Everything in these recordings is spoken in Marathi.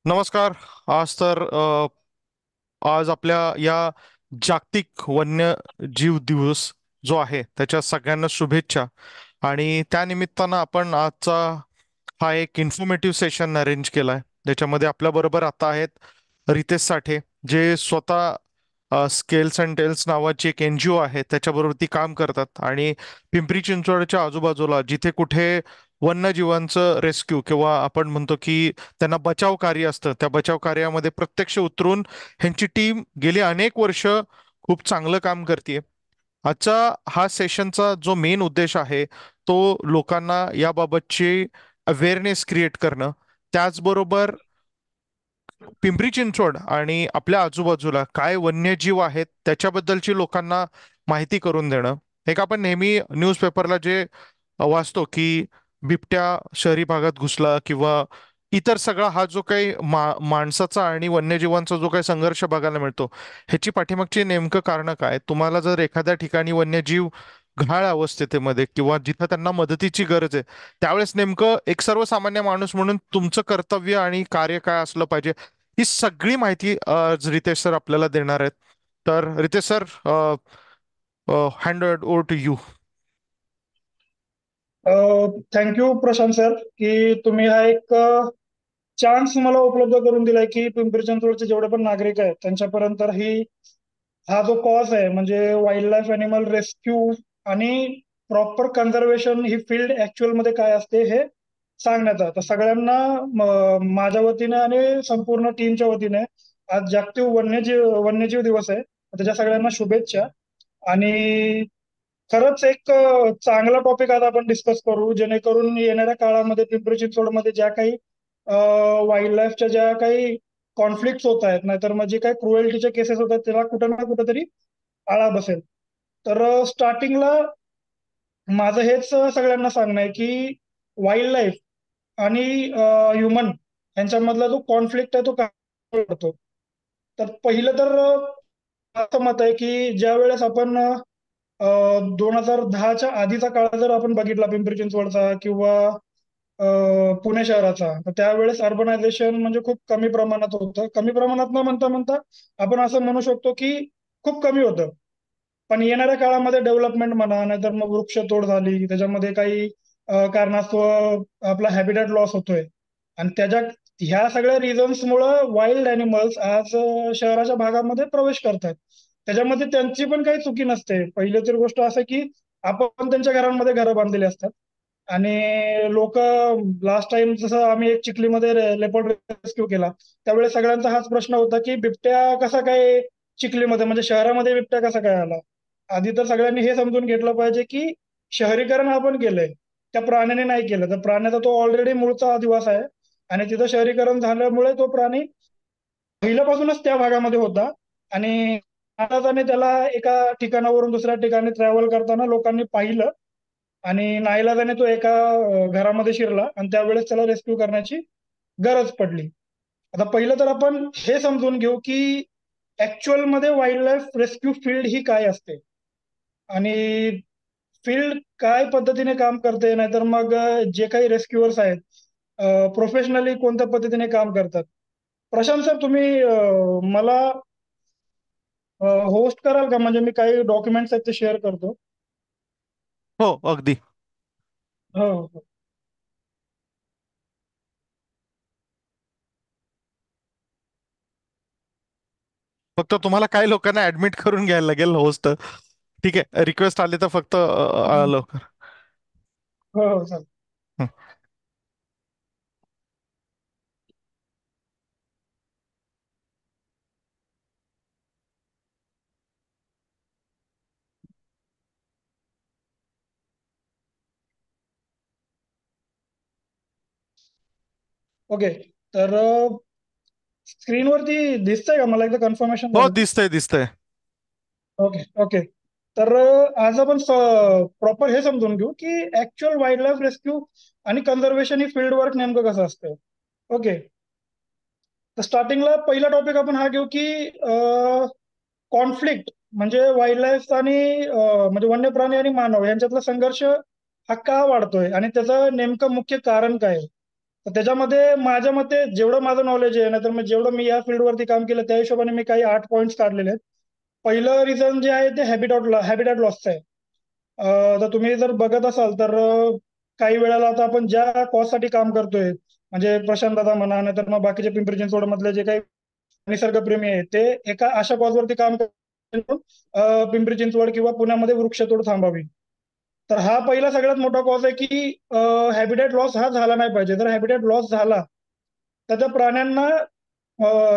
नमस्कार. आज तर आज आपल्या या जागतिक वन्यजीव दिवस जो आहे त्याच्या सगळ्यांना शुभेच्छा. आणि त्या निमित्तानं आपण आजचा हा एक इन्फॉर्मेटिव्ह सेशन अरेंज केलाय, ज्याच्यामध्ये आपल्या बरोबर आता आहेत रितेश साठे, जे स्वतः स्केल्स अँड टेल्स नावाची एक NGO आहे त्याच्याबरोबर ती काम करतात. आणि पिंपरी चिंचवडच्या आजूबाजूला जिथे कुठे वन्यजीवांचं रेस्क्यू किंवा आपण म्हणतो की त्यांना बचाव कार्य असतं, त्या बचाव कार्यामध्ये प्रत्यक्ष उतरून ह्यांची टीम गेली अनेक वर्ष खूप चांगलं काम करते. आजचा हा सेशनचा जो मेन उद्देश आहे तो लोकांना याबाबतची अवेअरनेस क्रिएट करणं, त्याचबरोबर पिंपरी चिंचवड आणि आपल्या आजूबाजूला काय वन्यजीव आहेत त्याच्याबद्दलची लोकांना माहिती करून देणं. एक आपण नेहमी न्यूजपेपरला जे वाचतो की बिबट्या शहरी भागात घुसला किंवा इतर सगळा हा जो काही माणसाचा आणि वन्यजीवांचा जो काही संघर्ष बघायला मिळतो, ह्याची पाठीमागची नेमकं कारण काय. तुम्हाला जर एखाद्या ठिकाणी वन्यजीव घाण अवस्थेमध्ये किंवा जिथं त्यांना मदतीची गरज आहे, त्यावेळेस नेमकं एक सर्वसामान्य माणूस म्हणून तुमचं कर्तव्य आणि कार्य काय असलं पाहिजे, ही सगळी माहिती रितेश सर आपल्याला देणार आहेत. तर Ritesh sir, hand over to you. Thank you Prashant sir, की तुम्ही हा एक चान्स मला उपलब्ध करून दिलाय की पिंपरी चिंचवडचे जेवढे पण नागरिक आहेत त्यांच्यापर्यंत हा जो कॉज आहे म्हणजे वाईल्ड लाईफ अॅनिमल रेस्क्यू आणि प्रॉपर कन्झर्वेशन ही फील्ड ऍक्च्युअल मध्ये काय असते हे सांगण्याचा. तर सगळ्यांना माझ्या वतीने आणि संपूर्ण टीमच्या वतीने आज जागतिक वन्यजीव दिवस आहे, त्याच्या सगळ्यांना शुभेच्छा. आणि खरंच एक चांगला टॉपिक आज आपण डिस्कस करू, जेणेकरून येणाऱ्या काळामध्ये पिंपरी चिंचवडमध्ये ज्या काही वाईल्ड लाईफच्या ज्या काही कॉन्फ्लिक्ट होत आहेत, नाहीतर मग जे काही क्रुएल्टीचे केसेस होत आहेत त्याला कुठं ना कुठेतरी आळा बसेल. तर स्टार्टिंगला माझं हेच सगळ्यांना सांगणं आहे की वाईल्ड लाईफ आणि ह्युमन यांच्यामधला जो कॉन्फ्लिक्ट आहे तो काय पडतो. तर पहिलं तर असं मत आहे की ज्या वेळेस आपण 2010च्या आधीचा काळ जर आपण बघितला पिंपरी चिंचवडचा किंवा पुणे शहराचा, तर त्यावेळेस अर्बनायझेशन म्हणजे खूप कमी प्रमाणात होतं. कमी प्रमाणात न म्हणता म्हणता आपण असं म्हणू शकतो की खूप कमी होतं. पण येणाऱ्या काळामध्ये डेव्हलपमेंट म्हणा, नाहीतर मग वृक्षतोड झाली, त्याच्यामध्ये काही कारणास्तव आपला हॅबिटॅट लॉस होतोय. आणि ह्या सगळ्या रिझन्समुळं वाईल्ड अॅनिमल्स आज शहराच्या भागामध्ये प्रवेश करतात. त्याच्यामध्ये त्यांची पण काही चुकी नसते. पहिली तर गोष्ट असं की आपण त्यांच्या घरांमध्ये घरं बांधलेली असतात. आणि लोक लास्ट टाइम जसं आम्ही एक चिखलीमध्ये लेपर्ड रेस्क्यू केला, त्यावेळेस सगळ्यांचा हाच प्रश्न होता की बिबट्या कसा काय चिखलीमध्ये म्हणजे शहरामध्ये बिबट्या कसा काय आला. आधी तर सगळ्यांनी हे समजून घेतलं पाहिजे की शहरीकरण आपण केलंय, त्या प्राण्याने नाही केलं. तर प्राण्याचा तो ऑलरेडी मूळचा अधिवास आहे आणि तिथं शहरीकरण झाल्यामुळे तो प्राणी पहिल्यापासूनच त्या भागामध्ये होता. आणि नाईलाजाने त्याला एका ठिकाणावरून दुसऱ्या ठिकाणी ट्रॅव्हल करताना लोकांनी पाहिलं आणि नाईलाजाने तो एका घरामध्ये शिरला आणि त्यावेळेस त्याला रेस्क्यू करण्याची गरज पडली. आता पहिलं तर आपण हे समजून घेऊ की ऍक्च्युअल मध्ये वाईल्ड लाईफ रेस्क्यू फील्ड ही काय असते आणि फील्ड काय पद्धतीने काम करते, नाहीतर मग जे काही रेस्क्युअर्स आहेत प्रोफेशनली कोणत्या पद्धतीने काम करतात. प्रशांत सर, तुम्ही मला होस्ट कराल का? म्हणजे मी काही डॉक्युमेंट्स आहेत ते शेअर करतो. हो, अगदी. हो हो. फक्त तुम्हाला काही लोकांना ऍडमिट करून घ्यायला लागेल होस्ट. ठीक आहे, रिक्वेस्ट आली तर फक्त लवकर. हो हो चालेल. हं. ओके. तर स्क्रीनवरती दिसतंय का? मला एकदा कन्फर्मेशन हो, झालं. दिसतंय दिसतंय. Okay okay. तर आज आपण प्रॉपर हे समजून घेऊ की ऍक्च्युअल वाईल्ड लाईफ रेस्क्यू आणि कन्झर्वेशन ही फील्ड वर्क नेमकं कसं असतं. ओके. तर स्टार्टिंगला पहिला टॉपिक आपण हा घेऊ की कॉन्फ्लिक्ट म्हणजे वाईल्ड लाईफ आणि म्हणजे वन्य प्राणी आणि मानव यांच्यातला संघर्ष हा का वाढतोय आणि त्याचं नेमकं मुख्य कारण काय आहे? तर त्याच्यामध्ये माझ्या मते जेवढं माझं नॉलेज आहे, नाहीतर मग जेवढं मी या फील्डवरती काम केलं त्या हिशोबाने मी काही 8 पॉईंट्स काढलेले आहेत. पहिलं रिझन जे आहे ते हॅबिटॅट लॉसचं आहे. तर तुम्ही जर बघत असाल तर काही वेळेला आता आपण ज्या कॉजसाठी काम करतोय, म्हणजे प्रशांत दादा म्हणा, नाहीतर मग बाकीचे पिंपरी चिंचवड मधले जे काही निसर्गप्रेमी आहेत ते एका अशा कॉजवरती काम करतात, पिंपरी चिंचवड किंवा पुण्यामध्ये वृक्षतोड थांबावी. तर हा पहिला सगळ्यात मोठा कॉज आहे की हॅबिटॅट लॉस हा झाला नाही पाहिजे. जर हॅबिटॅट लॉस झाला तर त्या प्राण्यांना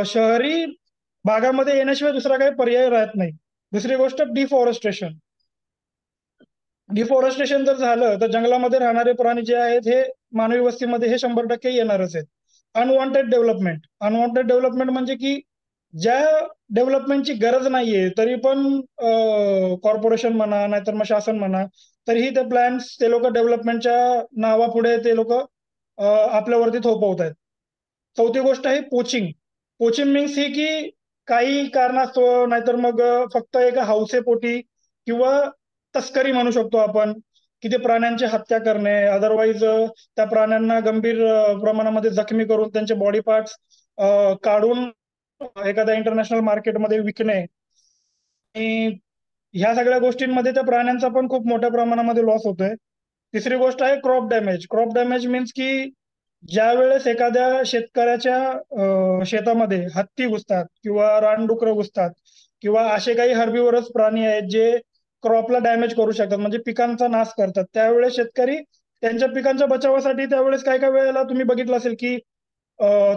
शहरी भागामध्ये येण्याशिवाय दुसरा काही पर्याय राहत नाही. दुसरी गोष्ट डिफॉरेस्टेशन. डिफॉरेस्टेशन जर झालं तर जंगलामध्ये राहणारे प्राणी जे आहेत हे मानवी वस्तीमध्ये हे 100% येणारच आहेत. अनवॉन्टेड डेव्हलपमेंट म्हणजे की ज्या डेव्हलपमेंटची गरज नाहीये तरी पण कॉर्पोरेशन म्हणा नाहीतर मग शासन म्हणा, तरीही ते प्लॅन्स ते लोक डेव्हलपमेंटच्या नावापुढे ते लोक आपल्यावरती थोपवत आहेत. चौथी गोष्ट आहे पोचिंग. पोचिंग मीन्स ही की काही कारणास्तव नाहीतर मग फक्त एका हौसेपोटी किंवा तस्करी म्हणू शकतो आपण, की ते प्राण्यांची हत्या करणे, अदरवाईज त्या प्राण्यांना गंभीर प्रमाणामध्ये जखमी करून त्यांचे बॉडी पार्ट्स काढून एखाद्या इंटरनॅशनल मार्केटमध्ये विकणे. आणि ह्या सगळ्या गोष्टींमध्ये त्या प्राण्यांचा पण खूप मोठ्या प्रमाणामध्ये लॉस होतोय. तिसरी गोष्ट आहे crop damage. Crop damage means की ज्या वेळेस एखाद्या शेतकऱ्याच्या शेतामध्ये हत्ती घुसतात किंवा रानडुकरं घुसतात किंवा असे काही हर्बिवरस प्राणी आहेत जे क्रॉपला डॅमेज करू शकतात, म्हणजे पिकांचा नाश करतात, त्यावेळेस शेतकरी त्यांच्या पिकांच्या बचावासाठी त्यावेळेस काय काय वेळेला तुम्ही बघितलं असेल की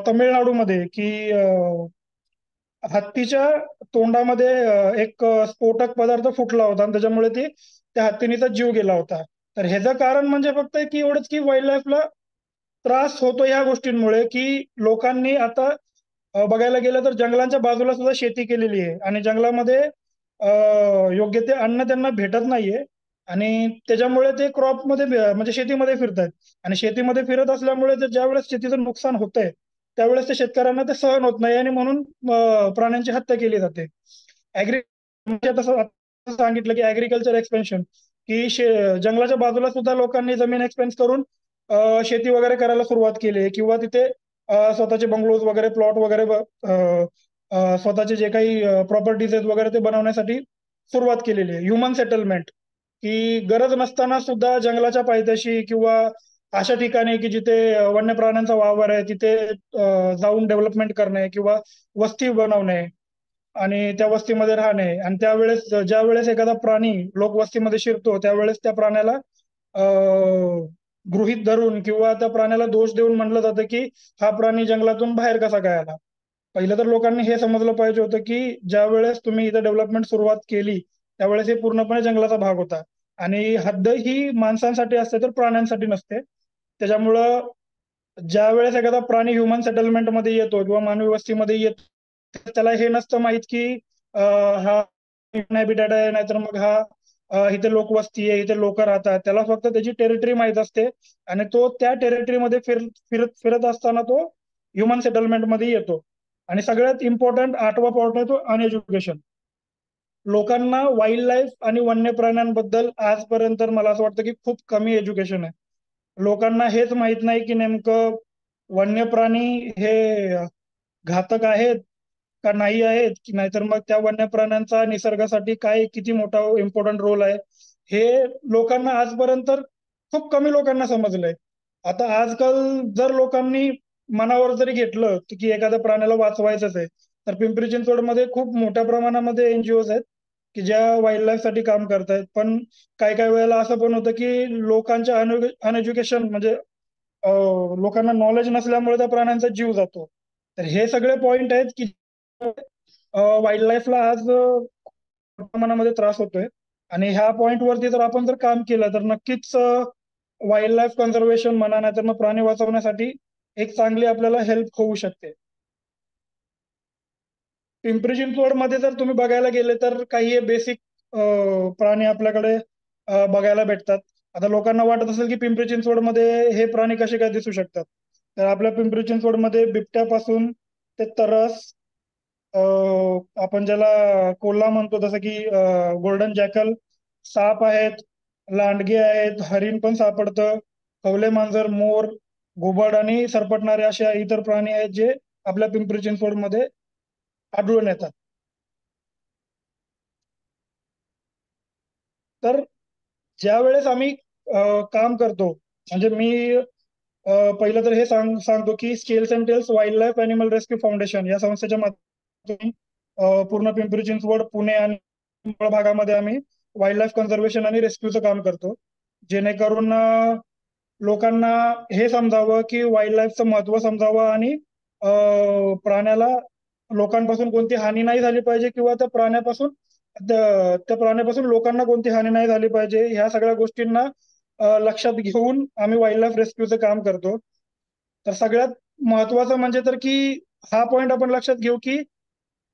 तमिळनाडूमध्ये की हत्तीच्या तोंडामध्ये एक स्फोटक पदार्थ फुटला होता आणि त्याच्यामुळे त्या हत्तीनीचा जीव गेला होता. तर ह्याचं कारण म्हणजे फक्त की एवढंच की वाईल्ड लाईफला त्रास होतो या गोष्टींमुळे, की लोकांनी आता बघायला गेलं तर जंगलांच्या बाजूला सुद्धा शेती केलेली आहे आणि जंगलामध्ये योग्य ते अन्न त्यांना भेटत नाहीये आणि त्याच्यामुळे ते क्रॉपमध्ये म्हणजे शेतीमध्ये फिरतायत आणि शेतीमध्ये फिरत असल्यामुळे ज्या वेळेस शेतीचं नुकसान होतंय त्यावेळेस त्या शेतकऱ्यांना ते सहन होत नाही आणि म्हणून प्राण्यांची हत्या केली जाते. ऍग्री म्हणजे तसं सांगितलं की ऍग्रिकल्चर एक्सपेन्शन, की जंगलाच्या बाजूला सुद्धा लोकांनी जमीन एक्सपेन्स करून शेती वगैरे करायला सुरुवात केली किंवा तिथे स्वतःचे बंगलोज वगैरे प्लॉट वगैरे स्वतःचे जे काही प्रॉपर्टीज आहेत वगैरे ते बनवण्यासाठी सुरुवात केलेली आहे. ह्युमन सेटलमेंट, की गरज नसताना सुद्धा जंगलाच्या पायथ्याशी किंवा अशा ठिकाणी की जिथे वन्य प्राण्यांचा वावर आहे तिथे जाऊन डेव्हलपमेंट करणे किंवा वस्ती बनवणे आणि त्या वस्तीमध्ये राहणे आणि त्यावेळेस ज्या वेळेस एखादा प्राणी लोकवस्तीमध्ये शिरतो त्यावेळेस त्या प्राण्याला गृहीत धरून किंवा त्या प्राण्याला दोष देऊन म्हणलं जातं की हा प्राणी जंगलातून बाहेर कसा काय आला. पहिलं तर लोकांनी हे समजलं पाहिजे होतं की ज्या वेळेस तुम्ही इथं डेव्हलपमेंट सुरुवात केली त्यावेळेस हे पूर्णपणे जंगलाचा भाग होता आणि हद्द ही माणसांसाठी असते तर प्राण्यांसाठी नसते. त्याच्यामुळं ज्या वेळेस एखादा प्राणी ह्युमन सेटलमेंट मध्ये येतो किंवा मानवी वस्तीमध्ये येतो त्याला हे नसतं माहित की हा हॅबिटॅट आहे नाहीतर मग हा इथे लोकवस्ती आहे, इथे लोक राहतात. त्याला फक्त त्याची टेरिटरी माहित असते आणि तो त्या टेरिटरीमध्ये फिरत फिरत असताना तो ह्युमन सेटलमेंट मध्ये येतो. आणि सगळ्यात इम्पॉर्टंट 8वा पॉइंट आहे तो अनएज्युकेशन. लोकांना वाईल्ड लाईफ आणि वन्य प्राण्यांबद्दल आजपर्यंत मला असं वाटतं की खूप कमी एज्युकेशन आहे. लोकांना हेच माहित नाही की नेमकं वन्य प्राणी हे घातक आहेत का नाही आहेत, की नाहीतर मग त्या वन्य प्राण्यांचा निसर्गासाठी काय किती मोठा इम्पॉर्टंट रोल आहे हे लोकांना आजपर्यंत खूप कमी लोकांना समजलंय. आता आजकाल जर लोकांनी मनावर जरी घेतलं की एखाद्या प्राण्याला वाचवायचंच आहे तर पिंपरी चिंचवडमध्ये खूप मोठ्या प्रमाणामध्ये एनजीओज आहेत की ज्या वाईल्ड लाईफ साठी काम करतायत. पण काही काही वेळेला असं पण होतं की लोकांच्या अनएज्युकेशन म्हणजे लोकांना नॉलेज नसल्यामुळे त्या प्राण्यांचा जीव जातो. तर हे सगळे पॉइंट आहेत की वाईल्ड लाईफला आज प्रमाणामध्ये त्रास होतोय आणि ह्या पॉइंट वरती जर आपण जर काम केलं तर नक्कीच वाईल्ड लाईफ कन्झर्वेशन म्हणा नाहीतर मग प्राणी वाचवण्यासाठी एक चांगली आपल्याला हेल्प होऊ शकते. पिंपरी चिंचवड मध्ये जर तुम्ही बघायला गेले तर काही बेसिक प्राणी आपल्याकडे बघायला भेटतात. आता लोकांना वाटत असेल की पिंपरी चिंचवड मध्ये हे प्राणी कसे काय दिसू शकतात, तर आपल्या पिंपरी चिंचवड मध्ये बिबट्यापासून ते तरस, आपण ज्याला कोल्हा म्हणतो जसं की गोल्डन जॅकल, साप आहेत, लांडगे आहेत, हरिण पण सापडतं, खवले मांजर, मोर, घुबड आणि सरपटणारे अशा इतर प्राणी आहेत जे आपल्या पिंपरी चिंचवडमध्ये आढळून येतात. तर ज्या वेळेस आम्ही काम करतो, म्हणजे मी पहिलं तर हे सांगतो की scales and tails wildlife animal rescue foundation या संस्थेच्या माध्यमातून पूर्ण पिंपरी चिंचवड, पुणे आणि मुंबई भागामध्ये आम्ही वाईल्ड लाईफ कन्झर्वेशन आणि रेस्क्यूचं काम करतो. जेणेकरून लोकांना हे समजावं की वाईल्ड लाईफचं महत्व समजावं आणि प्राण्याला लोकांपासून कोणती हानी नाही झाली पाहिजे किंवा त्या प्राण्यापासून लोकांना कोणती हानी नाही झाली पाहिजे, ह्या सगळ्या गोष्टींना लक्षात घेऊन आम्ही वाईल्ड लाईफ रेस्क्यूचं काम करतो. तर सगळ्यात महत्वाचं म्हणजे तर की हा पॉइंट आपण लक्षात घेऊ की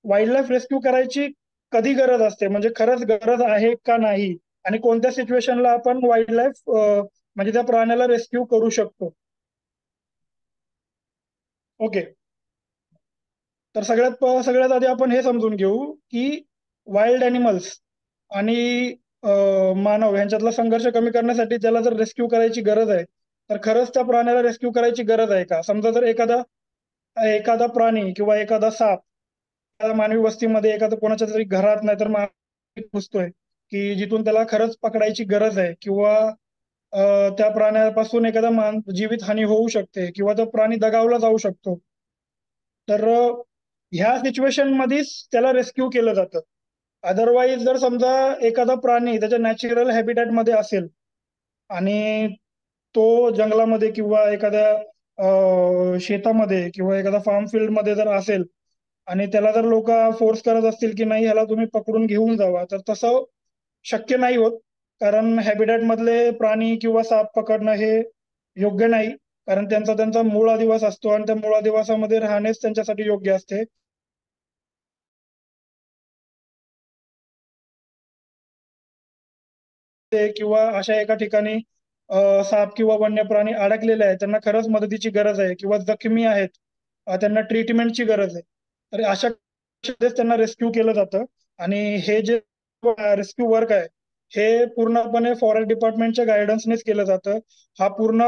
वाईल्ड लाईफ रेस्क्यू करायची कधी गरज असते, म्हणजे खरंच गरज आहे का नाही, आणि कोणत्या सिच्युएशनला आपण वाईल्ड लाईफ म्हणजे त्या प्राण्याला रेस्क्यू करू शकतो. ओके. तर सगळ्यात आधी आपण हे समजून घेऊ की वाईल्ड अॅनिमल्स आणि मानव यांच्यातला संघर्ष कमी करण्यासाठी त्याला जर रेस्क्यू करायची गरज आहे, तर खरंच त्या प्राण्याला रेस्क्यू करायची गरज आहे का? समजा जर एखादा एखादा प्राणी किंवा एखादा साप त्या मानवी वस्तीमध्ये एखादा कोणाच्या तरी घरात नाही तर घुसतोय, की जिथून त्याला खरंच पकडायची गरज आहे, किंवा त्या प्राण्यापासून एखादा जीवित हानी होऊ शकते किंवा तो प्राणी दगावला जाऊ शकतो, तर ह्या सिच्युएशन मध्येच त्याला रेस्क्यू केलं जातं. अदरवाईज जर समजा एखादा प्राणी त्याच्या नॅचरल हॅबिटॅट मध्ये असेल आणि तो जंगलामध्ये किंवा एखाद्या शेतामध्ये किंवा एखादा फार्म फील्ड मध्ये जर असेल आणि त्याला जर लोक फोर्स करत असतील की नाही ह्याला तुम्ही पकडून घेऊन जावा, तर तसं शक्य नाही होत. कारण हॅबिटॅट मधले प्राणी किंवा साप पकडणं हे योग्य नाही. कारण त्यांचा त्यांचा मूळ अधिवास असतो आणि त्या मूळ अधिवासामध्ये राहणेच त्यांच्यासाठी योग्य असते. ते किंवा अशा एका ठिकाणी साप किंवा वन्य प्राणी अडकलेले आहेत, त्यांना खरंच मदतीची गरज आहे किंवा जखमी आहेत, त्यांना ट्रीटमेंटची गरज आहे, तर अशा वेळेस त्यांना रेस्क्यू केलं जातं. आणि हे जे रेस्क्यू वर्क आहे हे पूर्णपणे फॉरेस्ट डिपार्टमेंटच्या गायडन्सनेच केलं जातं. हा पूर्ण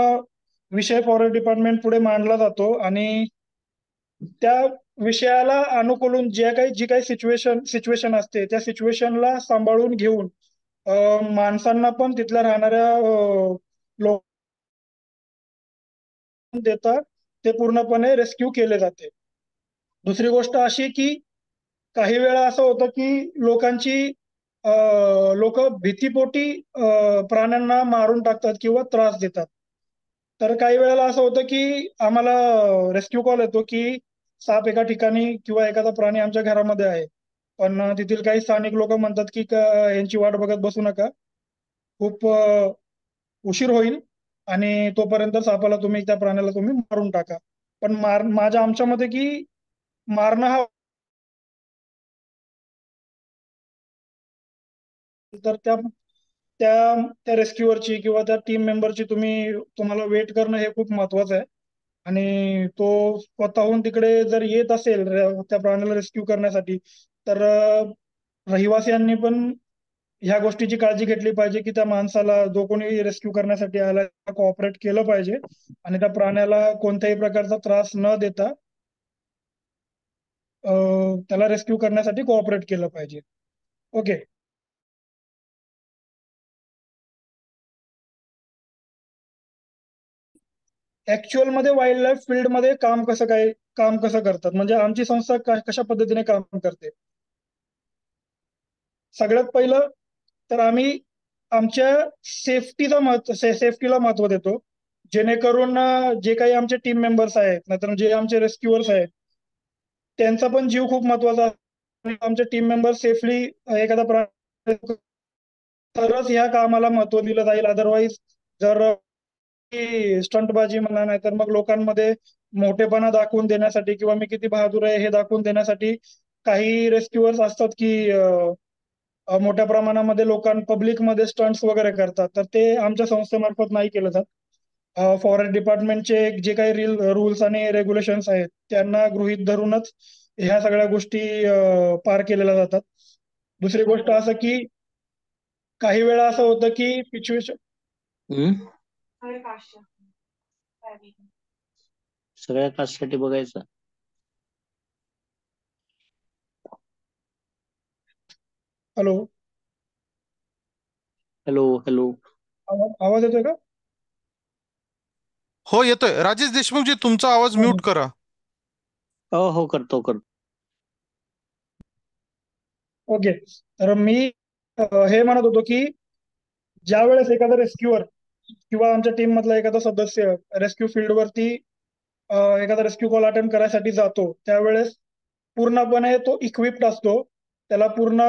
विषय फॉरेस्ट डिपार्टमेंट पुढे मांडला जातो आणि त्या विषयाला अनुकूल जी काही सिच्युएशन असते त्या सिच्युएशनला सांभाळून घेऊन माणसांना पण तिथल्या राहणाऱ्या लोक देता ते पूर्णपणे रेस्क्यू केले जाते. दुसरी गोष्ट अशी की काही वेळा असं होतं की लोक भीतीपोटी प्राण्यांना मारून टाकतात किंवा त्रास देतात. तर काही वेळेला असं होतं की आम्हाला रेस्क्यू कॉल येतो की साप एका ठिकाणी किंवा एखादा प्राणी आमच्या घरामध्ये आहे, पण तिथील काही स्थानिक लोक म्हणतात की यांची वाट बघत बसू नका, खूप उशीर होईल आणि तोपर्यंत सापाला तुम्ही त्या प्राण्याला तुम्ही मारून टाका. पण माझ्या आमच्या मते की मारणं हा, तर त्या त्या त्या रेस्क्यूअरची किंवा त्या टीम मेंबरची तुम्हाला वेट करणं हे खूप महत्वाचं आहे. आणि तो स्वतःहून तिकडे जर येत असेल त्या प्राण्याला रेस्क्यू करण्यासाठी, तर रहिवासियांनी पण ह्या गोष्टीची काळजी घेतली पाहिजे की त्या माणसाला, जो कोणी रेस्क्यू करण्यासाठी आला, कोऑपरेट केलं पाहिजे आणि त्या प्राण्याला कोणत्याही प्रकारचा त्रास न देता त्याला रेस्क्यू करण्यासाठी कोऑपरेट केलं पाहिजे. ओके. ऍक्च्युअल मध्ये वाईल्ड लाईफ फील्ड मध्ये काम कसं करतात, म्हणजे आमची संस्था कशा पद्धतीने काम करते. सगळ्यात पहिलं तर आम्ही आमच्या सेफ्टीला महत्व देतो. जेणेकरून जे काही आमचे टीम मेंबर्स आहेत, नाहीतर जे आमचे रेस्क्युअर्स आहेत, त्यांचा पण जीव खूप महत्वाचा आहे. आमचे टीम मेंबर सेफली एखादा प्राणी, तरच ह्या कामाला महत्व दिलं जाईल. अदरवाईज जर स्टंटबाजी म्हणा, नाही तर मग लोकांमध्ये मोठेपणा दाखवून देण्यासाठी किंवा मी किती बहादूर आहे हे दाखवून देण्यासाठी काही रेस्क्युअर्स असतात की मोठ्या प्रमाणामध्ये पब्लिक मध्ये स्टंट्स वगैरे करतात, तर ते आमच्या संस्थेमार्फत नाही केलं जात. फॉरेस्ट डिपार्टमेंटचे जे काही रूल्स आणि रेग्युलेशन्स आहेत त्यांना गृहीत धरूनच ह्या सगळ्या गोष्टी पार केलेल्या जातात. दुसरी गोष्ट असं की काही वेळा असं होतं की सिच्युएशन. हम्म. सगळ्या कास्टसाठी बघायचं. हॅलो. Hello hello. आवाज येतोय का? हो येतोय. राजेश देशमुखजी, तुमचा आवाज म्यूट करा. हो हो, करतो करतो. ओके. तर मी हे म्हणत होतो की ज्या वेळेस एखादा रेस्क्यूअर किंवा आमच्या टीम मधला एखादा सदस्य रेस्क्यू फील्ड वरती एखादा रेस्क्यू कॉल अटेंड करायसाठी जातो, त्यावेळेस पूर्णपणे तो इक्विप्ड असतो. त्याला पूर्ण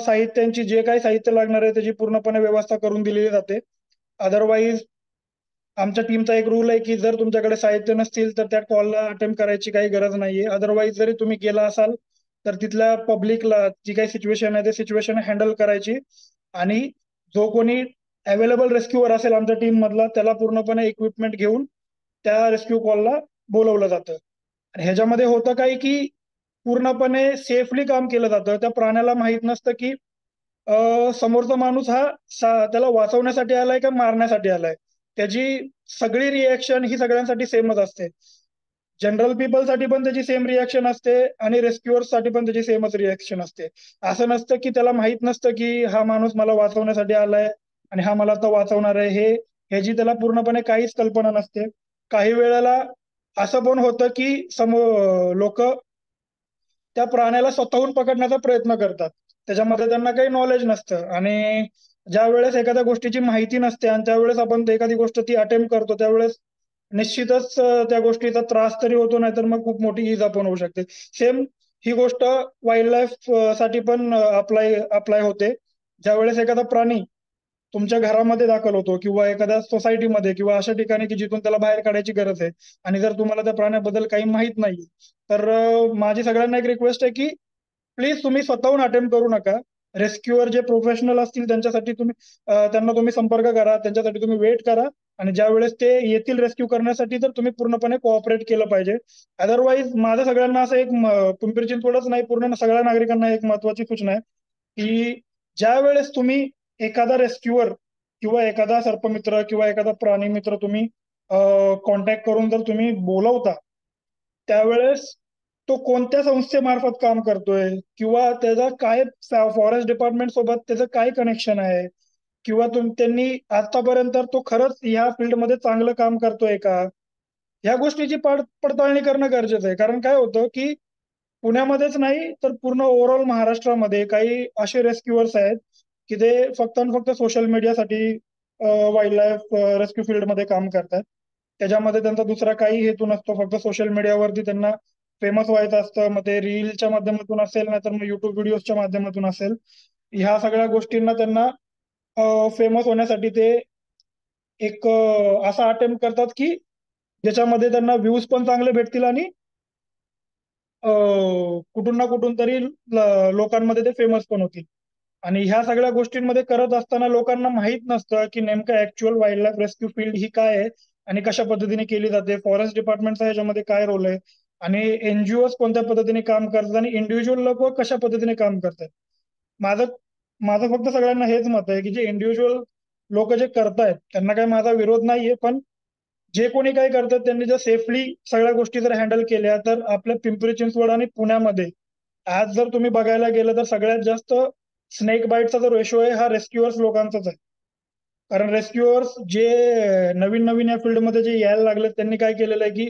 साहित्यांची, जे काही साहित्य लागणार आहे त्याची पूर्णपणे व्यवस्था करून दिलेली जाते. अदरवाईज आमच्या टीमचा एक रूल आहे की जर तुमच्याकडे साहित्य नसतील तर त्या कॉलला अटेम्प्ट करायची काही गरज नाहीये. अदरवाईज जरी तुम्ही गेला असाल तर तिथल्या पब्लिकला जी काही सिच्युएशन आहे ते सिच्युएशन हँडल करायची, आणि जो कोणी अवेलेबल रेस्क्यूअर असेल आमच्या टीम मधला त्याला पूर्णपणे इक्विपमेंट घेऊन त्या रेस्क्यू कॉलला बोलवलं जातं. आणि ह्याच्यामध्ये होतं काय की पूर्णपणे सेफली काम केलं जातं. त्या प्राण्याला माहित नसतं की समोरचा माणूस हा त्याला वाचवण्यासाठी आलाय का मारण्यासाठी आलाय. त्याची सगळी रिएक्शन ही सगळ्यांसाठी सेमच असते. जनरल पीपल साठी पण त्याची सेम रिएक्शन असते आणि रेस्क्युअर्स साठी पण त्याची सेमच रिएक्शन असते. असं नसतं की त्याला माहित नसतं की हा माणूस मला वाचवण्यासाठी आलाय आणि हा मला आता वाचवणार आहे. ह्याची त्याला पूर्णपणे काहीच कल्पना नसते. काही वेळेला असं पण होतं की लोक त्या प्राण्याला स्वतःहून पकडण्याचा प्रयत्न करतात. त्याच्यामध्ये त्यांना काही नॉलेज नसतं, आणि ज्या वेळेस एखाद्या गोष्टीची माहिती नसते आणि त्यावेळेस आपण एखादी गोष्ट ती अटेम्प्ट करतो त्यावेळेस निश्चितच त्या गोष्टीचा त्रास तरी होतो, नाहीतर मग खूप मोठी इजा पण होऊ शकते. सेम ही गोष्ट वाईल्ड लाईफ साठी पण अप्लाय अप्लाय होते. ज्या वेळेस एखादा प्राणी तुमच्या घरामध्ये दाखल होतो किंवा एखाद्या सोसायटीमध्ये किंवा अशा ठिकाणी की जिथून त्याला बाहेर काढायची गरज आहे, आणि जर तुम्हाला त्या प्राण्याबद्दल काही माहित नाही, तर माझी सगळ्यांना एक रिक्वेस्ट आहे की प्लीज तुम्ही स्वतःहून अटेम्प्ट करू नका. रेस्क्युअर जे प्रोफेशनल असतील त्यांच्यासाठी तुम्ही त्यांना तुम्ही संपर्क करा, त्यांच्यासाठी तुम्ही वेट करा, आणि ज्या वेळेस ते येतील रेस्क्यू करण्यासाठी तर तुम्ही पूर्णपणे कोऑपरेट केलं पाहिजे. अदरवाईज माझं सगळ्यांना असं एक पिंपरी चिंचवडच नाही, पूर्ण सगळ्या नागरिकांना एक महत्वाची सूचना आहे की ज्या वेळेस तुम्ही एखादा रेस्क्युअर किंवा एखादा सर्पमित्र किंवा एखादा प्राणी मित्र तुम्ही कॉन्टॅक्ट करून जर तुम्ही बोलवता, त्यावेळेस तो कोणत्या संस्थेमार्फत काम करतोय किंवा त्याचा काय फॉरेस्ट डिपार्टमेंट सोबत त्याचं काय कनेक्शन आहे, किंवा त्यांनी आतापर्यंत तो खरंच ह्या फील्डमध्ये चांगलं काम करतोय का, ह्या गोष्टीची पडताळणी करणं गरजेचं आहे. कारण काय होतं की पुण्यामध्येच नाही तर पूर्ण ओव्हरऑल महाराष्ट्रामध्ये काही असे रेस्क्युअर्स आहेत की ते फक्त आणि फक्त सोशल मीडियासाठी वाईल्ड लाईफ रेस्क्यू फील्डमध्ये काम करतात. त्याच्यामध्ये त्यांचा दुसरा काही हेतू नसतो, फक्त सोशल मीडियावरती त्यांना फेमस व्हायचं असतं. मग ते रीलच्या माध्यमातून असेल, नाहीतर मग युट्यूब व्हिडिओच्या माध्यमातून असेल, ह्या सगळ्या गोष्टींना त्यांना फेमस होण्यासाठी ते एक असा अटेम्प्ट करतात की ज्याच्यामध्ये त्यांना व्ह्यूज पण चांगले भेटतील आणि कुठून ना कुठून तरी लोकांमध्ये ते फेमस पण होतील. आणि ह्या सगळ्या गोष्टींमध्ये करत असताना लोकांना माहित नसतं की नेमकं actual wild life rescue field ही काय आहे आणि कशा पद्धतीने केली जाते, फॉरेस्ट डिपार्टमेंटचा ह्याच्यामध्ये काय रोल आहे, आणि एनजीओ कोणत्या पद्धतीने काम करतात आणि इंडिव्हिज्युअल लोक कशा पद्धतीने काम करतात. माझं माझं फक्त सगळ्यांना हेच मत आहे की जे इंडिव्हिज्युअल लोक जे करतायत त्यांना काही माझा विरोध नाहीये, पण जे कोणी काय करतात त्यांनी जर सेफली सगळ्या गोष्टी जर हँडल केल्या तर आपल्या पिंपरी चिंचवड आणि पुण्यामध्ये आज जर तुम्ही बघायला गेलं तर सगळ्यात जास्त स्नेक बाईटचा जो रेशो आहे हा रेस्क्युअर्स लोकांचाच आहे. कारण रेस्क्युअर्स जे नवीन नवीन या फील्डमध्ये जे यायला लागले त्यांनी काय केलेलं आहे की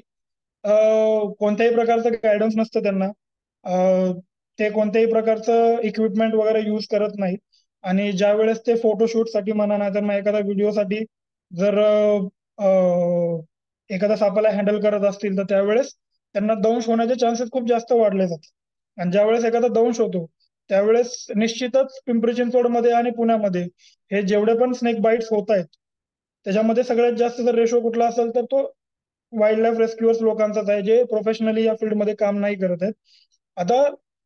कोणत्याही प्रकारचं गायडन्स नसतं त्यांना. ते कोणत्याही प्रकारचं इक्विपमेंट वगैरे यूज करत नाहीत, आणि ज्या वेळेस ते फोटोशूटसाठी म्हणा नाही तर मग एखाद्या व्हिडिओसाठी जर एखाद्या सापाला हँडल करत असतील तर त्यावेळेस त्यांना दंश होण्याचे चान्सेस खूप जास्त वाढले जातात. आणि ज्यावेळेस एखादा दंश होतो त्यावेळेस निश्चितच पिंपरी चिंचवडमध्ये आणि पुण्यामध्ये हे जेवढे पण स्नेक बाईट्स होत आहेत त्याच्यामध्ये सगळ्यात जास्त जर रेशो कुठला असेल तर तो वाईल्ड लाईफ रेस्क्युअर्स लोकांचाच आहे, जे प्रोफेशनली या फील्डमध्ये काम नाही करत आहेत. आता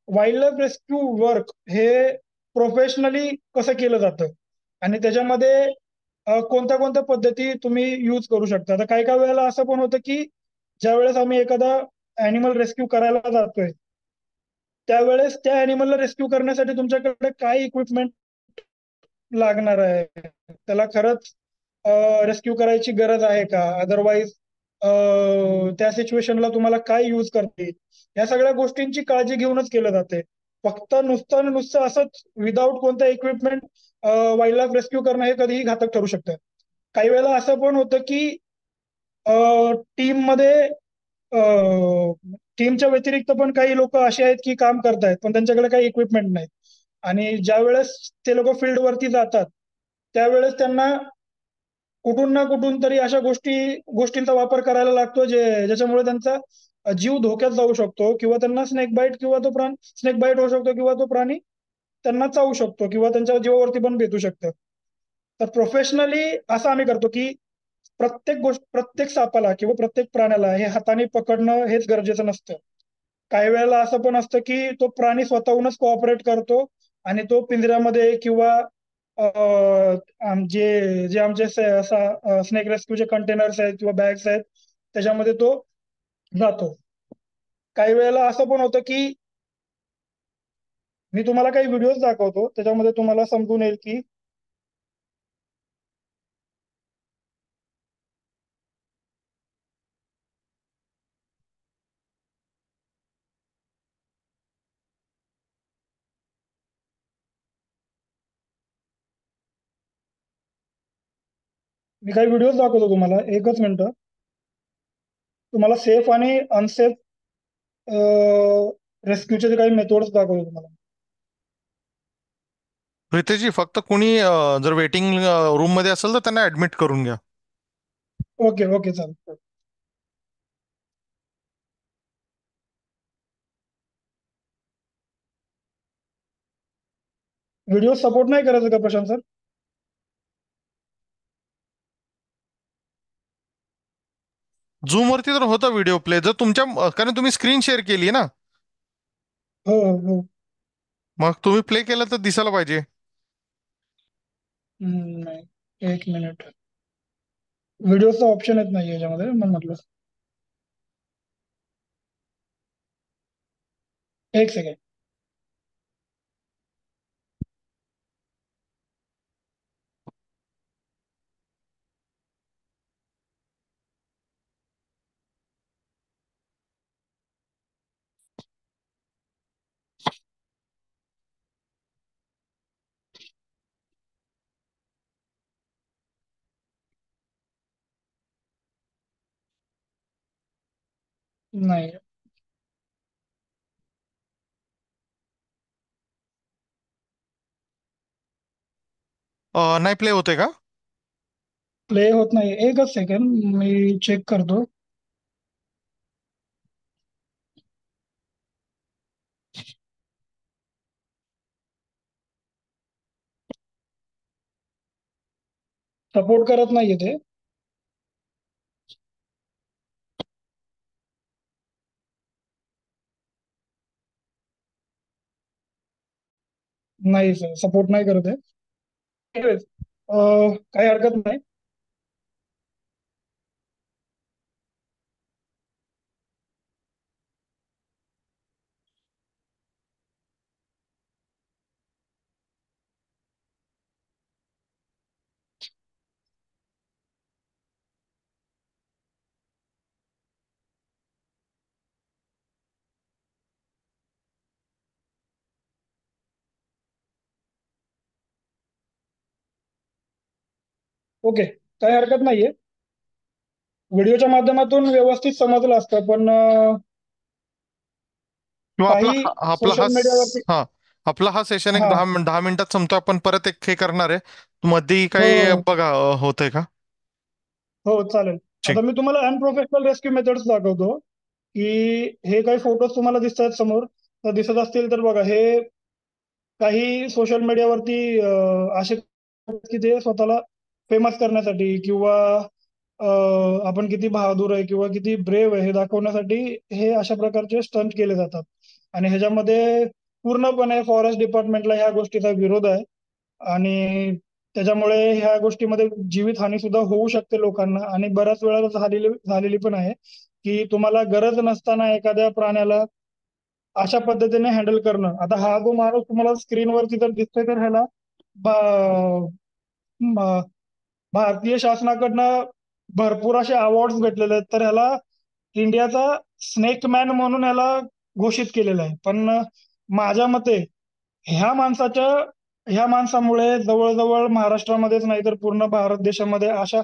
वाईल्ड लाईफ रेस्क्यू वर्क हे प्रोफेशनली कसं केलं जातं आणि त्याच्यामध्ये कोणत्या कोणत्या पद्धती तुम्ही यूज करू शकता. आता काही काही वेळेला असं पण होतं की ज्या वेळेस आम्ही एखादा अॅनिमल रेस्क्यू करायला जातोय त्यावेळेस त्या अॅनिमलला रेस्क्यू करण्यासाठी तुमच्याकडे काय इक्विपमेंट लागणार आहे, त्याला खरंच रेस्क्यू करायची गरज आहे का, अदरवाईज त्या सिच्युएशनला तुम्हाला काय यूज करता येईल, या सगळ्या गोष्टींची काळजी घेऊनच केलं जाते. फक्त नुसतं नुसतं असंच विदाऊट कोणतं इक्विपमेंट वाईल्ड लाईफ रेस्क्यू करणं हे कधीही घातक ठरू शकतं. काही वेळेला असं पण होतं की टीम मध्ये टीमच्या व्यतिरिक्त पण काही लोक असे आहेत की काम करतायत पण त्यांच्याकडे काही इक्विपमेंट नाही. आणि ज्या वेळेस ते लोक फील्ड वरती जातात त्यावेळेस त्यांना कुठून ना कुठून तरी अशा गोष्टींचा वापर करायला लागतो ज्याच्यामुळे त्यांचा जीव धोक्यात जाऊ शकतो, किंवा त्यांना स्नेक बाईट होऊ शकतो, किंवा तो प्राणी त्यांना चावू शकतो, किंवा त्यांच्या जीवावरती पण बेतू शकतं. तर प्रोफेशनली असं आम्ही करतो की प्रत्येक सापाला किंवा प्रत्येक प्राण्याला हे हाताने पकडणं हेच गरजेचं नसतं. काही वेळेला असं पण असतं की तो प्राणी स्वतःहूनच कोऑपरेट करतो आणि तो पिंजऱ्यामध्ये किंवा जे आमचे स्नेक रेस्क्यूचे कंटेनर्स आहेत किंवा बॅग्स आहेत त्याच्यामध्ये तो जातो. काही वेळेला असं पण होतं की मी तुम्हाला काही व्हिडिओज दाखवतो त्याच्यामध्ये तुम्हाला समजून येईल की मी काही व्हिडिओज दाखवतो तुम्हाला, एकच मिनिटं. तुम्हाला सेफ आणि अनसेफ रेस्क्यूचे काही मेथड्स दाखवतो तुम्हाला. प्रितेशजी, फक्त कुणी जर वेटिंग रूम मध्ये असेल तर त्यांना ऍडमिट करून घ्या. ओके ओके चालेल. व्हिडिओ सपोर्ट नाही करायचं का प्रशांत सर? झूम वरती तर होता व्हिडिओ प्ले, जर तुमच्या कारण तुम्ही स्क्रीन शेअर केली ना, हो हो हो. मग तुम्ही प्ले केलं तर दिसायला पाहिजे. नाही, एक मिनिट. व्हिडिओचा ऑप्शन येत नाही याच्यामध्ये, म्हणून म्हटलं. एक सेकंड. नाही, नाही प्ले होते का? प्ले होत नाही. एकच सेकंड, मी चेक करतो. सपोर्ट करत नाहीये ते. नाही सर, सपोर्ट नाही करत आहे. Anyways, काही हरकत नाही. ओके, काही हरकत नाहीये. व्हिडिओच्या माध्यमातून व्यवस्थित समजलं असतं, पण किंवा आपला काही हा- आपला हा सोशल मीडियावरती. हा आपला हा सेशन एक हा. 10 मिनिटात संपतो. आपण परत एक हे करणार आहे मध्ये, हो काही हो बघा होतंय का? हो, चालेल. ठीक. आता मी तुम्हाला अनप्रोफेशनल रेस्क्यू मेथड्स दाखवतो की हे काही फोटोज तुम्हाला दिसत आहेत समोर, तर दिसत असतील तर बघा. हे काही सोशल मीडियावरती असे की ते स्वतःला फेमस करण्यासाठी किंवा आपण किती बहादूर आहे किंवा किती ब्रेव आहे हे दाखवण्यासाठी हे अशा प्रकारचे स्टंट केले जातात. आणि ह्याच्यामध्ये पूर्णपणे फॉरेस्ट डिपार्टमेंटला ह्या गोष्टीचा विरोध आहे. आणि त्याच्यामुळे ह्या गोष्टीमध्ये जीवितहानी सुद्धा होऊ शकते लोकांना, आणि बऱ्याच वेळा झालेली पण आहे की तुम्हाला गरज नसताना एखाद्या प्राण्याला अशा पद्धतीने हँडल करणं. आता हा जो माणूस तुम्हाला स्क्रीनवरती जर दिसतोय तर ह्याला भा- भा- भारतीय शासनाकडनं भरपूर असे अवॉर्ड भेटलेले आहेत. तर ह्याला इंडियाचा स्नेक मॅन म्हणून ह्याला घोषित केलेलं आहे. पण माझ्या मते ह्या माणसाच्या ह्या माणसामुळे जवळजवळ महाराष्ट्रामध्येच नाही तर पूर्ण भारत देशामध्ये अशा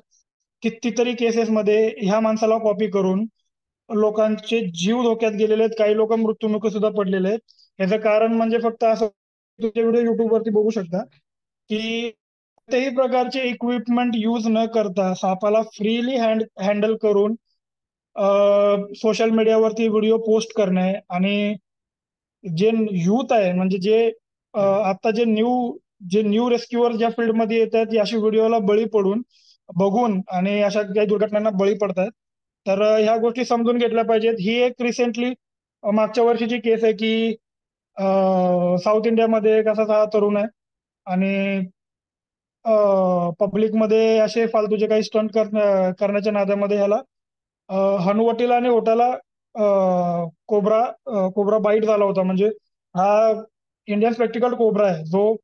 कितीतरी केसेसमध्ये ह्या माणसाला कॉपी करून लोकांचे जीव धोक्यात गेलेले आहेत. काही लोक मृत्युमुखी सुद्धा पडलेले आहेत. याचं कारण म्हणजे फक्त असं, तुमचे व्हिडिओ युट्यूब वरती बघू शकता की कोणत्याही प्रकारचे इक्विपमेंट यूज न करता सापाला फ्रीली हँडल करून सोशल मीडियावरती व्हिडिओ पोस्ट करणे आणि जे युथ आहे म्हणजे जे आता जे न्यू रेस्क्युअर ज्या फील्डमध्ये येतात अशी व्हिडिओला बळी पडून बघून आणि अशा काही दुर्घटनांना बळी पडतात. तर ह्या गोष्टी समजून घेतल्या पाहिजेत. ही एक रिसेंटली मागच्या वर्षीची केस आहे की साऊथ इंडियामध्ये एक असा हा तरुण आहे आणि पब्लिकमध्ये असे फालतूचे काही स्टंट करण्याच्या नादामध्ये ह्याला हनुवटीला आणि ओठाला कोब्रा बाईट झाला होता. म्हणजे हा इंडियन स्पेक्टिकल्ड कोब्रा आहे जो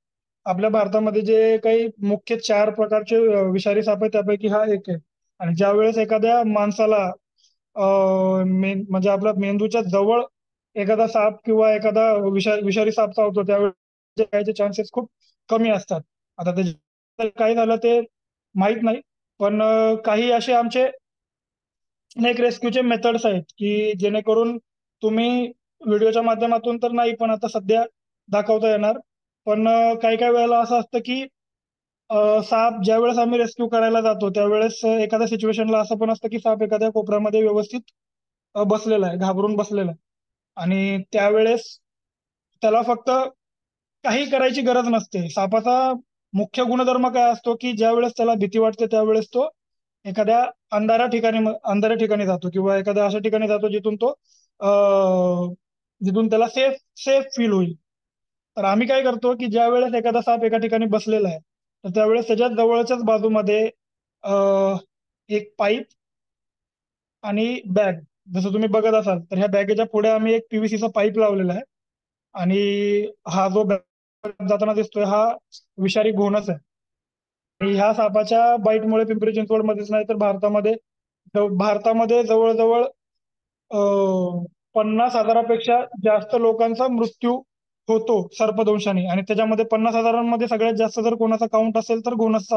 आपल्या भारतामध्ये जे काही मुख्य 4 प्रकारचे विषारी साप आहेत त्यापैकी हा एक आहे. आणि ज्या वेळेस एखाद्या माणसाला म्हणजे आपल्या मेंदूच्या जवळ एखादा साप किंवा एखादा विषारी साप चावतो त्यावेळेस चान्सेस खूप कमी असतात. आता ते काय झालं ते माहित नाही. पण काही असे आमचे स्नेक रेस्क्यूचे मेथड्स आहेत की जेणेकरून तुम्ही व्हिडिओच्या माध्यमातून तर नाही पण आता सध्या दाखवता येणार. पण काही काही वेळेला असं असतं की साप ज्या वेळेस आम्ही रेस्क्यू करायला जातो त्यावेळेस एखाद्या सिच्युएशनला असं पण असतं की साप एखाद्या कोपऱ्यामध्ये व्यवस्थित बसलेला आहे, घाबरून बसलेला आहे. आणि त्यावेळेस त्याला फक्त काही करायची गरज नसते. सापाचा मुख्य गुणधर्म काय असतो की ज्या वेळेस त्याला भीती वाटते त्यावेळेस तो एखाद्या अंधाऱ्या ठिकाणी जातो किंवा एखाद्या अशा ठिकाणी जातो जिथून त्याला सेफ सेफ फील होईल. तर आम्ही काय करतो की ज्या वेळेस एखादा साप एका ठिकाणी बसलेला आहे तर त्यावेळेस त्याच्या जवळच्याच बाजूमध्ये एक पाईप आणि बॅग, जसं तुम्ही बघत असाल तर ह्या बॅगेच्या पुढे आम्ही एक पीव्हीसीचा पाईप लावलेला आहे. आणि हा जो जाताना दिसतोय हा विषारी घोणच आहे. आणि ह्या सापाच्या बाईटमुळे पिंपरी चिंचवडमध्येच नाही तर भारतामध्ये जवळजवळ 50,000पेक्षा जास्त लोकांचा मृत्यू होतो सर्पदंशाने. आणि त्याच्यामध्ये 50,000मध्ये सगळ्यात जास्त जर कोणाचा काउंट असेल तर घोणस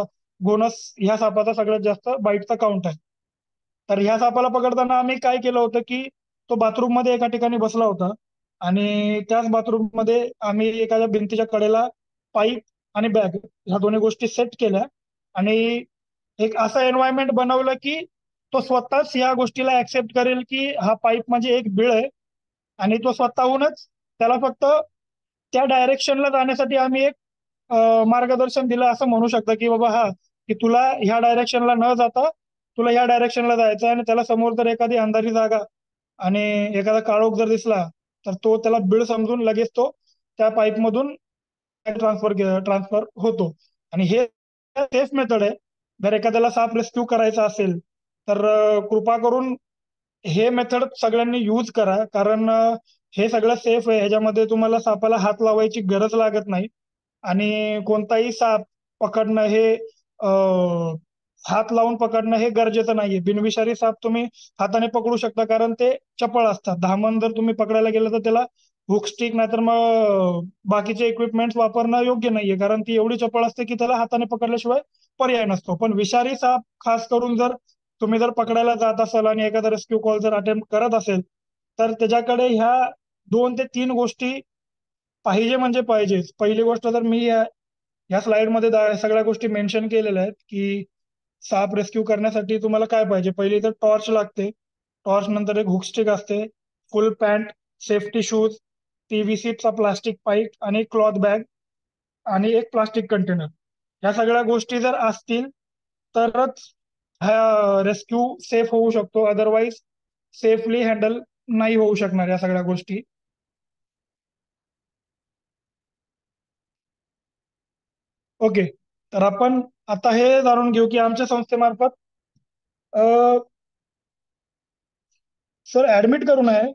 ह्या सापाचा सगळ्यात जास्त बाईटचा काउंट आहे. तर ह्या सापाला पकडताना आम्ही काय केलं होतं की तो बाथरूम मध्ये एका ठिकाणी बसला होता आणि त्याच बाथरूम मध्ये आम्ही एखाद्या भिंतीच्या कडेला पाईप आणि बॅग ह्या दोन्ही गोष्टी सेट केल्या आणि एक असं एन्व्हायरमेंट बनवलं की तो स्वतःच या गोष्टीला ऍक्सेप्ट करेल की हा पाईप म्हणजे एक बिळ आहे. आणि तो स्वतःहूनच त्याला फक्त त्या डायरेक्शनला जाण्यासाठी आम्ही एक मार्गदर्शन दिलं असं म्हणू शकता की बाबा हा की तुला ह्या डायरेक्शनला न जाता तुला ह्या डायरेक्शनला जायचं आहे. आणि त्याला समोर जर एखादी अंधारी जागा आणि एखादा काळोख जर दिसला तर तो त्याला बीळ समजून लगेच तो त्या पाईप मधून ट्रान्सफर होतो. आणि हे सेफ मेथड आहे. जर एखाद्याला साप रेस्क्यू करायचा असेल तर कृपा करून हे मेथड सगळ्यांनी यूज करा. कारण हे सगळं सेफ आहे. ह्याच्यामध्ये तुम्हाला सापाला हात लावायची गरज लागत नाही. आणि कोणताही साप पकडणं हे हात लावून पकडणं हे गरजेचं नाहीये. बिनविषारी साप तुम्ही हाताने पकडू शकता कारण ते चपळ असतात. धामण जर तुम्ही पकडायला गेलं तर त्याला हुक स्टिक नाहीतर मग बाकीचे इक्विपमेंट वापरणं योग्य नाहीये कारण ती एवढी चपळ असते की त्याला हाताने पकडल्याशिवाय पर्याय नसतो. पण विषारी साप खास करून जर तुम्ही जर पकडायला जात असाल आणि एखादा रेस्क्यू कॉल जर अटेम्प्ट करत असेल तर त्याच्याकडे ह्या 2 ते 3 गोष्टी पाहिजे म्हणजे पाहिजेच. पहिली गोष्ट तर मी या स्लाइडमध्ये सगळ्या गोष्टी मेन्शन केलेल्या आहेत की साप रेस्क्यू करण्यासाठी तुम्हाला काय पाहिजे. पहिली तर टॉर्च लागते. टॉर्च नंतर एक हुकस्टिक असते, फुल पॅन्ट, सेफ्टी शूज, पीव्हीसीचा प्लास्टिक पाईप आणि क्लॉथ बॅग आणि एक प्लास्टिक कंटेनर. ह्या सगळ्या गोष्टी जर असतील तरच हा रेस्क्यू सेफ होऊ शकतो. अदरवाईज सेफली हँडल नाही होऊ शकणार या सगळ्या गोष्टी. ओके. तर आपण आता हे जाणून घेऊ की आमच्या संस्थेमार्फत सर ऍडमिट करू नये.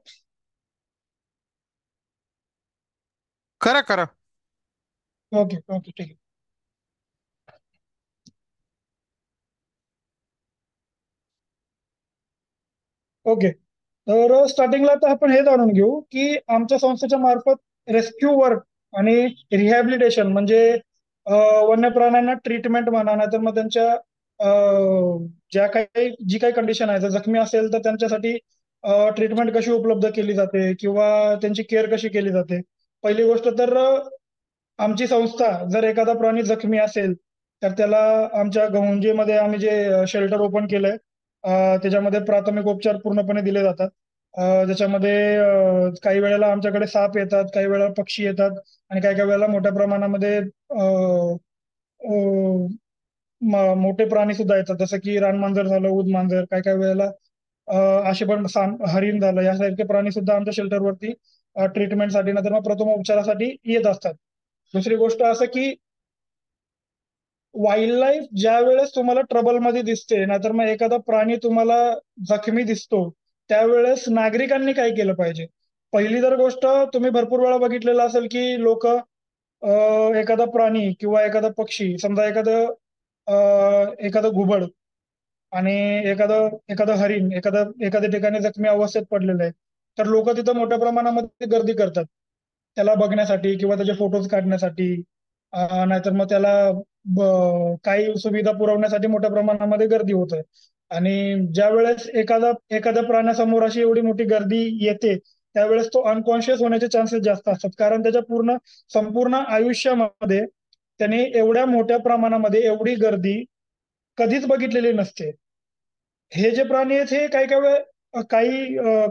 करा करा. ओके ओके ठीक आहे. ओके. तर स्टार्टिंगला तर आपण हे जाणून घेऊ की आमच्या संस्थेच्या मार्फत रेस्क्यू वर्क आणि रिहॅबिलिटेशन म्हणजे वन्य प्राण्यांना ट्रीटमेंट म्हणा, नाहीतर मग त्यांच्या ज्या काही जी काही कंडिशन आहे, जर जखमी असेल तर त्यांच्यासाठी ट्रीटमेंट कशी उपलब्ध केली जाते किंवा त्यांची केअर कशी केली जाते. पहिली गोष्ट तर आमची संस्था जर एखादा प्राणी जखमी असेल तर त्याला आमच्या गहुंजेमध्ये आम्ही जे शेल्टर ओपन केलंय, त्याच्यामध्ये प्राथमिक उपचार पूर्णपणे दिले जातात. ज्याच्यामध्ये काही वेळेला आमच्याकडे साप येतात, काही वेळेला पक्षी येतात आणि काही काही वेळेला मोठ्या प्रमाणामध्ये मोठे प्राणी सुद्धा येतात, जसं की रानमांजर झालं, उद मांजर, काही काही वेळेला अ, असे पण हरिण झालं, यासारखे प्राणी सुद्धा आमच्या शेल्टरवरती ट्रीटमेंटसाठी नंतर मग प्रथम उपचारासाठी येत असतात. दुसरी गोष्ट असं की वाईल्ड लाईफ ज्या वेळेस तुम्हाला ट्रबलमध्ये दिसते, नाहीतर मग एखादा प्राणी तुम्हाला जखमी दिसतो, त्यावेळेस नागरिकांनी काय केलं पाहिजे? पहिली तर गोष्ट, तुम्ही भरपूर वेळा बघितलेलं असेल की लोक एखादा प्राणी किंवा एखादा पक्षी, समजा एखादं घुबड आणि एखादं एखादं हरिण एखाद्या ठिकाणी जखमी अवस्थेत पडलेलं आहे, तर लोक तिथं मोठ्या प्रमाणामध्ये गर्दी करतात त्याला बघण्यासाठी किंवा त्याचे फोटोज काढण्यासाठी. नाहीतर मग त्याला काही सुविधा पुरवण्यासाठी मोठ्या प्रमाणामध्ये गर्दी होत आहे. आणि ज्या वेळेस एखाद्या प्राण्यासमोर अशी एवढी मोठी गर्दी येते, त्यावेळेस तो अनकॉन्शियस होण्याचे चान्सेस जास्त असतात, कारण त्याच्या संपूर्ण आयुष्यामध्ये त्याने एवढ्या मोठ्या प्रमाणामध्ये एवढी गर्दी कधीच बघितलेली नसते. हे जे प्राणी आहेत हे काही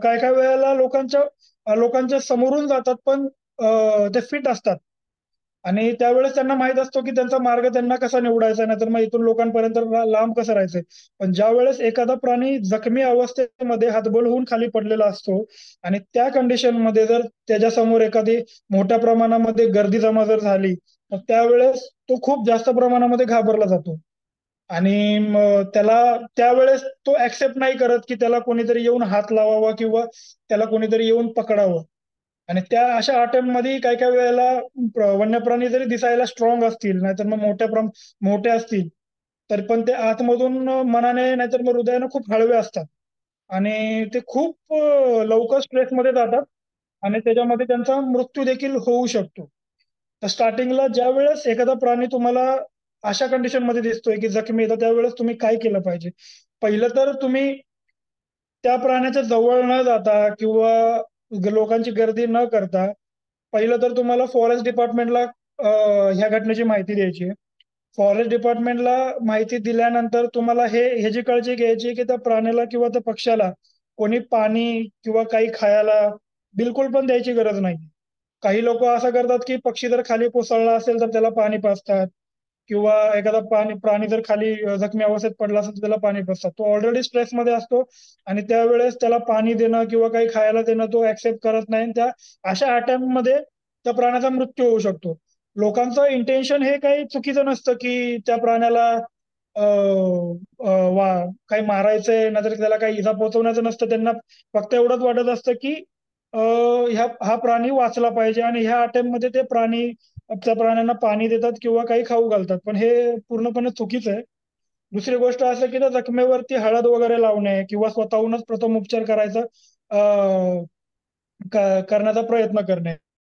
काही वेळेला लोकांच्या समोरून जातात, पण ते फिट असतात आणि त्यावेळेस त्यांना माहित असतो की त्यांचा मार्ग त्यांना कसा निवडायचा, नाहीतर मग इथून लोकांपर्यंत लांब कसं राहायचंय. पण ज्या वेळेस एखादा प्राणी जखमी अवस्थेमध्ये हातबल होऊन खाली पडलेला असतो आणि त्या कंडिशन मध्ये जर त्याच्या समोर एखादी मोठ्या प्रमाणामध्ये गर्दी जमा जर झाली, तर त्यावेळेस तो खूप जास्त प्रमाणामध्ये घाबरला जातो. आणि मग त्यावेळेस तो ऍक्सेप्ट नाही करत की त्याला कोणीतरी येऊन हात लावावा किंवा त्याला कोणीतरी येऊन पकडावं. आणि त्या अशा अटेम्प्ट मध्ये काही काही वेळेला वन्य प्राणी जरी दिसायला स्ट्रॉंग असतील, नाहीतर मग मोठे असतील, तर पण ते आतमधून मनाने नाहीतर मग हृदयाने खूप हळवे असतात आणि ते खूप लवकर स्ट्रेसमध्ये जातात आणि त्याच्यामध्ये त्यांचा मृत्यू देखील होऊ शकतो. तर स्टार्टिंगला ज्या वेळेस एखादा प्राणी तुम्हाला अशा कंडिशन मध्ये दिसतोय की जखमी आहे, तर त्यावेळेस तुम्ही काय केलं पाहिजे? पहिलं तर तुम्ही त्या प्राण्याच्या जवळ न जाता किंवा लोकांची गर्दी न करता, पहिलं तर तुम्हाला फॉरेस्ट डिपार्टमेंटला ह्या घटनेची माहिती द्यायची आहे. फॉरेस्ट डिपार्टमेंटला माहिती दिल्यानंतर तुम्हाला ह्याची काळजी घ्यायची आहे की त्या प्राण्याला किंवा त्या पक्ष्याला कोणी पाणी किंवा काही खायला बिलकुल पण द्यायची गरज नाही. काही लोक असं करतात की पक्षी जर खाली कोसळला असेल तर त्याला पाणी पाजतात किंवा एखादा प्राणी जर खाली जखमी अवस्थेत पडला असेल तर त्याला पाणी पाजतात. तो ऑलरेडी स्ट्रेसमध्ये असतो आणि त्यावेळेस त्याला पाणी देणं किंवा काही खायला देणं तो ऍक्सेप्ट करत नाही. त्या अशा अटेम्प्ट मध्ये त्या प्राण्याचा मृत्यू होऊ शकतो. लोकांचं इंटेन्शन हे काही चुकीचं नसतं की त्या प्राण्याला काही मारायचंय, नाहीतर त्याला काही इजा पोहोचवण्याचं नसतं. त्यांना फक्त एवढंच वाटत असतं की हा प्राणी वाचला पाहिजे आणि ह्या अटेम्प्ट मध्ये त्या प्राण्यांना पाणी देतात किंवा काही खाऊ घालतात, पण हे पूर्णपणे चुकीचं आहे. दुसरी गोष्ट असं की त्या जखमेवरती हळद वगैरे लावणे किंवा स्वतःहूनच प्रथम उपचार करण्याचा प्रयत्न करणे.